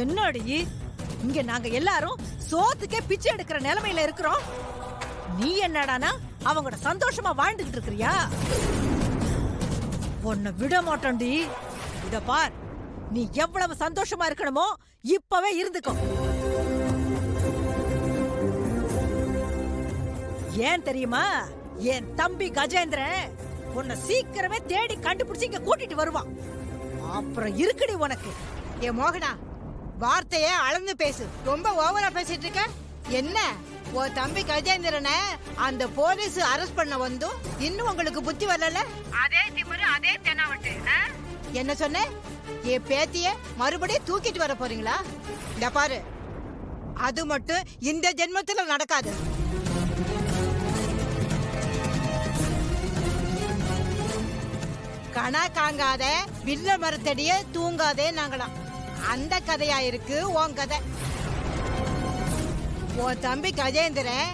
என்னடி இங்க நாங்க எல்லாரும் சோத்துக்கே பிச்சை எடுக்கிற நிலைமையில இருக்கிறோம். நீ என்னடானா அவங்களோட சந்தோஷமா வாழ்ந்துகிட்டு இருக்கிறியா? உன்னை விட மாட்டோண்டி. இத பார், நீ எவ்வளவு சந்தோஷமா இருக்கணுமோ இப்பவே இருந்துக்கோ. ஏன் தெரியுமா? என் தம்பி கஜேந்திரன் உன்னை சீக்கிரமே தேடி கண்டுபிடிச்சு இங்க கூட்டிட்டு வருவான். அப்புறம் இருக்குடி உனக்கு. ஏ மோகனா, வார்த்தைய அளந்து பேசு. ரொம்ப ஓவரா பேசிட்டு இருக்க. என்ன உன் தம்பி கஜேந்திரனை அந்த போலீஸ் அரெஸ்ட் பண்ண வந்தும் இன்னும் உங்களுக்கு புத்தி வரல? அதே திமிரு, அதே தெனாவட்டு. என்ன சொன்ன? என் பேத்திய மறுபடியும் தூக்கிட்டு வர போறீங்களா? இந்த பாரு, அது மட்டும் இந்த ஜென்மத்துல நடக்காது. கணா காங்காத வில்ல மரத்தடிய தூங்காதே நாங்களாம். அந்த கதையா இருக்கு உன் கதை. உன் தம்பி கஜேந்திரன்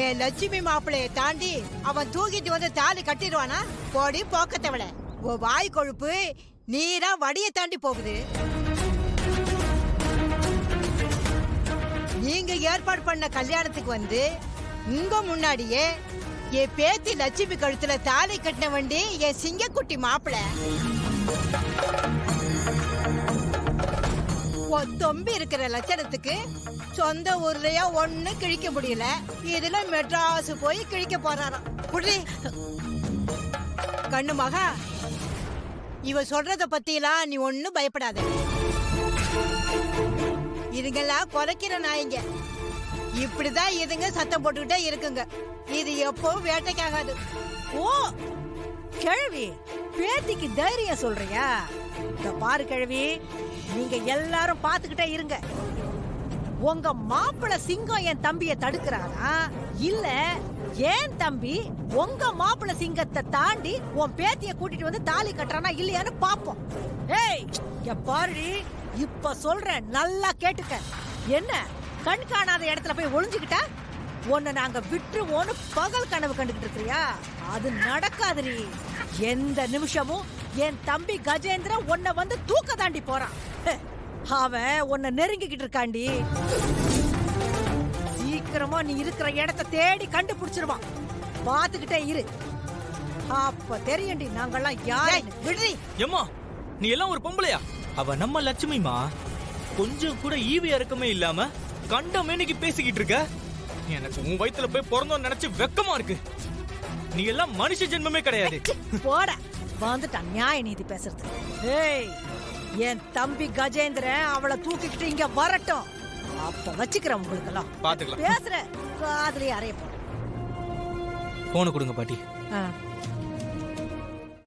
என் லட்சுமி மாப்பிளைய தாண்டி அவன் தூக்கிட்டு வந்து தாலி கட்டிடுவானா? போடி போக்கத்தவள. உன் வாய் கொழுப்பு நீரா வடிய தாண்டி போகுது. நீங்க ஏற்பாடு பண்ண கல்யாணத்துக்கு வந்து உங்க முன்னாடியே என் பேத்தி லட்சுமி கழுத்துல தாலி கட்டின வண்டி என் சிங்கக்குட்டி மாப்பிள. தொம்பி இருக்கிற லட்சணத்துக்கு சொந்த ஊர்லயா ஒண்ணு கிழிக்க முடியல. இதுல மெட்ராஸ் போய் கிழிக்க போறாராம். புடி கண்ணு மகா, இவ சொல்றத பத்திலாம் நீ ஒண்ணும் பயப்படாத. இதுங்கெல்லாம் குறைக்கிற நாய்ங்க. இப்படிதான் இதுங்க சத்தம் போட்டுக்கிட்டே இருக்குங்க. இது எப்போ வேட்டைக்காகாது. ஓ கிழவி, பேத்திக்கு தைரியம் சொல்றியா? இந்த பாரு கிழவி, நீங்க எல்லாரும் பாத்துக்கிட்டே இருங்க. உங்க மாப்பிள சிங்கம் என் தம்பிய தடுக்கிறானா, இல்ல ஏன் தம்பி உங்க மாப்பிள சிங்கத்தை தாண்டி உன் பேத்திய கூட்டிட்டு வந்து தாலி கட்டுறானா இல்லையான்னு பாப்போம். ஏய் பாரு, இப்ப சொல்றேன், நல்லா கேட்டுக்க. என்ன கண் காணாத இடத்துல போய் ஒளிஞ்சுக்கிட்டா உன்னை நாங்க விட்டுருவோன்னு பகல் கனவு கண்டுகிட்டு இருக்கிறியா? அது நடக்காதுரி. எந்த நிமிஷமும் என் தம்பி கஜேந்திரன் உன்னை வந்து தூக்க தாண்டி போறான். அவன் உன்னை நெருங்கிக்கிட்டு இருக்காண்டி. சீக்கிரமா நீ இருக்கிற இடத்தை தேடி கண்டுபிடிச்சிருவான். பாத்துக்கிட்டே இரு, அப்ப தெரியும்டி நாங்கெல்லாம் யாரு. விடுறி எம்மா, நீ எல்லாம் ஒரு பொம்பளையா? அவ நம்ம லட்சுமிமா. கொஞ்சம் கூட ஈவி இறக்கமே இல்லாம கண்ட மேனிக்கு பேசிக்கிட்டு இருக்க. எனக்கு உன் வயித்துல போய் பிறந்தோன்னு நினைச்சு வெக்கமா இருக்கு. நீ எல்லாம் மனுஷ ஜென்மமே கிடையாது. போட வந்துட்டான் நியாய நீதி பேசுறது. ஏய், என் தம்பி கஜேந்திரன் அவளை தூக்கிக்கிட்டு இங்க வரட்டும். அப்ப வச்சுக்கிறேன் உங்களுக்கு எல்லாம். பாத்துக்கலாம். பேசுற காதுலயே அறைய போன. போன கொடுங்க பாட்டி.